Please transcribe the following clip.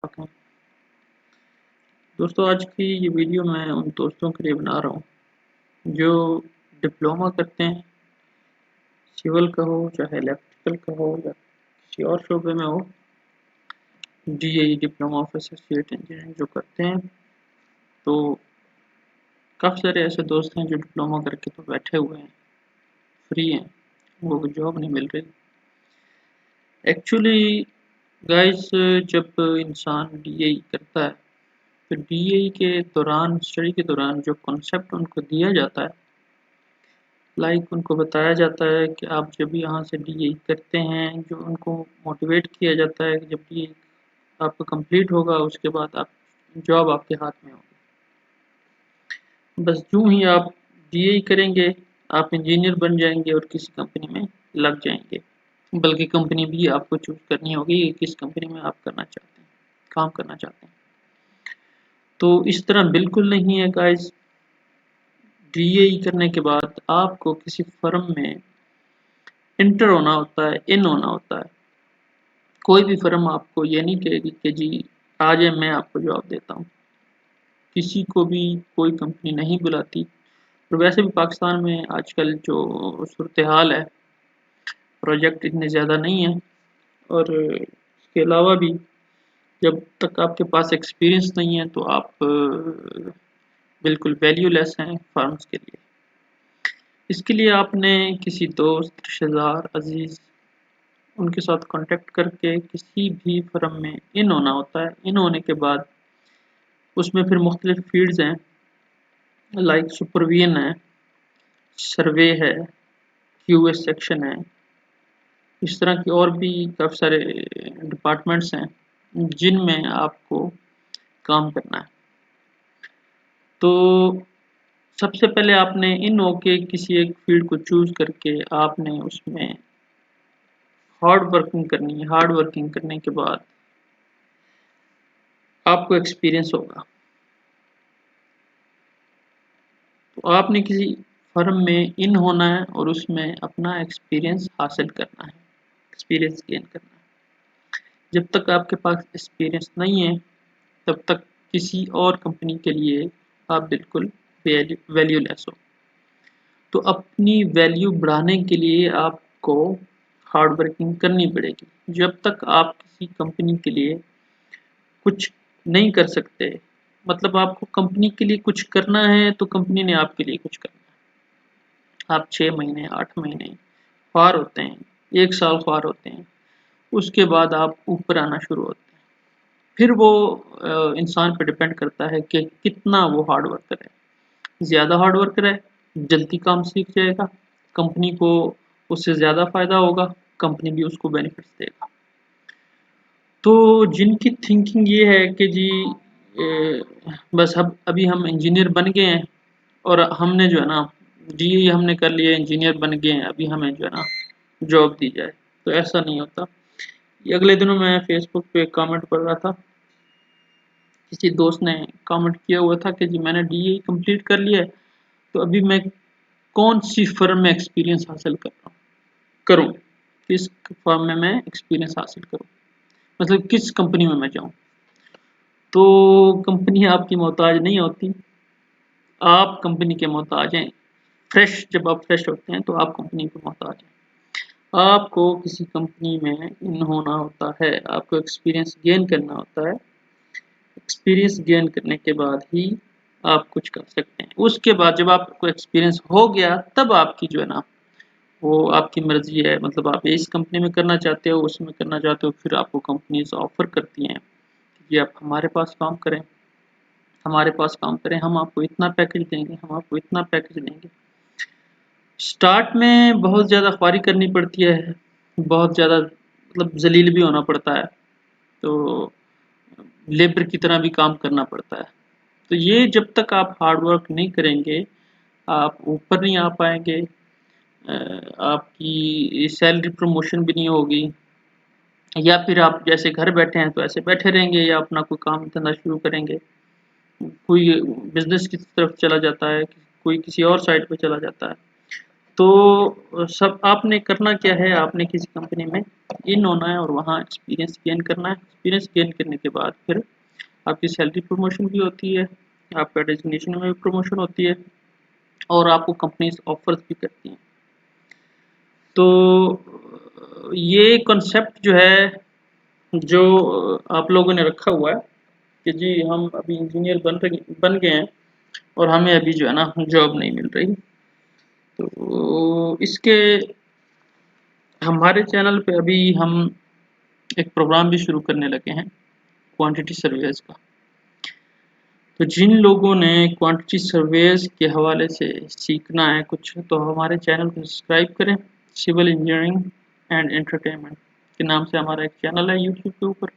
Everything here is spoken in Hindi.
ओके दोस्तों, आज की ये वीडियो मैं उन दोस्तों के लिए बना रहा हूँ जो डिप्लोमा करते हैं। सिविल का हो चाहे इलेक्ट्रिकल का हो या किसी और शोबे में हो। DAE diploma of associate engineering जो करते हैं, तो काफ़ी सारे ऐसे दोस्त हैं जो डिप्लोमा करके तो बैठे हुए हैं, फ्री हैं, उनको कोई जॉब नहीं मिल रही। एक्चुअली गाइस, जब इंसान डीएई करता है तो डीएई के दौरान, स्टडी के दौरान जो कॉन्सेप्ट उनको दिया जाता है, उनको बताया जाता है कि आप जब यहाँ से डीएई करते हैं, जो उनको मोटिवेट किया जाता है कि जब डीएई आपका कंप्लीट होगा उसके बाद आप जॉब आपके हाथ में होगी। बस यूँ ही आप डीएई करेंगे, आप इंजीनियर बन जाएंगे और किसी कंपनी में लग जाएंगे। बल्कि कंपनी भी आपको चूज करनी होगी कि किस कंपनी में आप करना चाहते हैं, काम करना चाहते हैं। तो इस तरह बिल्कुल नहीं है गाइस। डीएई करने के बाद आपको किसी फर्म में इंटर होना होता है, इन होना होता है। कोई भी फर्म आपको ये नहीं कहेगी कि जी आ जाए मैं आपको जॉब देता हूँ। किसी को भी कोई कंपनी नहीं बुलाती। और वैसे भी पाकिस्तान में आजकल जो सूरत हाल है, प्रोजेक्ट इतने ज़्यादा नहीं है। और इसके अलावा भी जब तक आपके पास एक्सपीरियंस नहीं है तो आप बिल्कुल वैल्यूलेस हैं फर्म्स के लिए। इसके लिए आपने किसी दोस्त, रिश्तेदार, अजीज़, उनके साथ कांटेक्ट करके किसी भी फर्म में इन होना होता है। इन होने के बाद उसमें फिर मुख्तलिफ फील्ड्स हैं, सुपरविजन है, सर्वे है, क्यूएस सेक्शन है। इस तरह की और भी काफ़ी सारे डिपार्टमेंट्स हैं जिनमें आपको काम करना है। तो सबसे पहले आपने इन होके किसी एक फील्ड को चूज करके आपने उसमें हार्ड वर्किंग करनी है। हार्ड वर्किंग करने के बाद आपको एक्सपीरियंस होगा। तो आपने किसी फर्म में इन होना है और उसमें अपना एक्सपीरियंस हासिल करना है, एक्सपीरियंस गेन करना है। जब तक आपके पास एक्सपीरियंस नहीं है तब तक किसी और कंपनी के लिए आप बिल्कुल वैल्यूलेस हो। तो अपनी वैल्यू बढ़ाने के लिए आपको हार्ड वर्किंग करनी पड़ेगी। जब तक आप किसी कंपनी के लिए कुछ नहीं कर सकते, मतलब आपको कंपनी के लिए कुछ करना है तो कंपनी ने आपके लिए कुछ करना है। आप 6 महीने, 8 महीने ख्वार होते हैं, 1 साल ख्वार होते हैं, उसके बाद आप ऊपर आना शुरू होते हैं। फिर वो इंसान पे डिपेंड करता है कि कितना वो हार्ड वर्कर है। ज़्यादा हार्ड वर्कर है, जल्दी काम सीख जाएगा, कंपनी को उससे ज़्यादा फ़ायदा होगा, कंपनी भी उसको बेनिफिट्स देगा। तो जिनकी थिंकिंग ये है कि जी बस अब अभी हम इंजीनियर बन गए हैं और हमने जो है ना जी हमने कर लिया, इंजीनियर बन गए हैं, अभी हमें जो है ना जॉब दी जाए, तो ऐसा नहीं होता। ये अगले दिनों मैं फेसबुक पे कमेंट पढ़ रहा था, किसी दोस्त ने कमेंट किया हुआ था कि जी मैंने डीई कंप्लीट कर लिया है, तो अभी मैं कौन सी फर्म में एक्सपीरियंस हासिल कर रहा हूँ करूँ, किस फर्म में मैं एक्सपीरियंस हासिल करूँ, मतलब किस कंपनी में मैं जाऊँ। तो कंपनी आपकी मोहताज नहीं होती, आप कंपनी के मोहताज हैं। जब आप फ्रेश होते हैं तो आप कंपनी के मोहताज हैं। आपको किसी कंपनी में इन होना होता है, आपको एक्सपीरियंस गेन करना होता है। एक्सपीरियंस गेन करने के बाद ही आप कुछ कर सकते हैं। उसके बाद जब आपको एक्सपीरियंस हो गया तब आपकी जो है ना वो आपकी मर्ज़ी है, मतलब आप इस कंपनी में करना चाहते हो, उसमें करना चाहते हो, फिर आपको कंपनीज़ ऑफ़र करती हैं कि आप हमारे पास काम करें, हमारे पास काम करें, हम आपको इतना पैकेज देंगे, हम आपको इतना पैकेज देंगे। स्टार्ट में बहुत ज़्यादा ख्वारी करनी पड़ती है, बहुत ज़्यादा मतलब ज़लील भी होना पड़ता है, तो लेबर की तरह भी काम करना पड़ता है। तो ये जब तक आप हार्ड वर्क नहीं करेंगे, आप ऊपर नहीं आ पाएँगे, आपकी सैलरी प्रमोशन भी नहीं होगी, या फिर आप जैसे घर बैठे हैं तो ऐसे बैठे रहेंगे या अपना कोई काम धंधा शुरू करेंगे। कोई बिज़नेस की तरफ चला जाता है, कोई किसी और साइड पे चला जाता है। तो सब आपने करना क्या है, आपने किसी कंपनी में इन होना है और वहाँ एक्सपीरियंस गेन करना है। एक्सपीरियंस गेन करने के बाद फिर आपकी सैलरी प्रमोशन भी होती है, आपका डेजिग्नेशन में भी प्रमोशन होती है और आपको कंपनीज ऑफर्स भी करती हैं। तो ये कॉन्सेप्ट जो है, जो आप लोगों ने रखा हुआ है कि जी हम अभी इंजीनियर बन गए हैं और हमें अभी जो है ना जॉब नहीं मिल रही, तो इसके हमारे चैनल पे अभी हम एक प्रोग्राम भी शुरू करने लगे हैं क्वांटिटी सर्वेज का। तो जिन लोगों ने क्वांटिटी सर्वेज के हवाले से सीखना है कुछ, तो हमारे चैनल को सब्सक्राइब करें। सिविल इंजीनियरिंग एंड एंटरटेनमेंट के नाम से हमारा एक चैनल है यूट्यूब के ऊपर।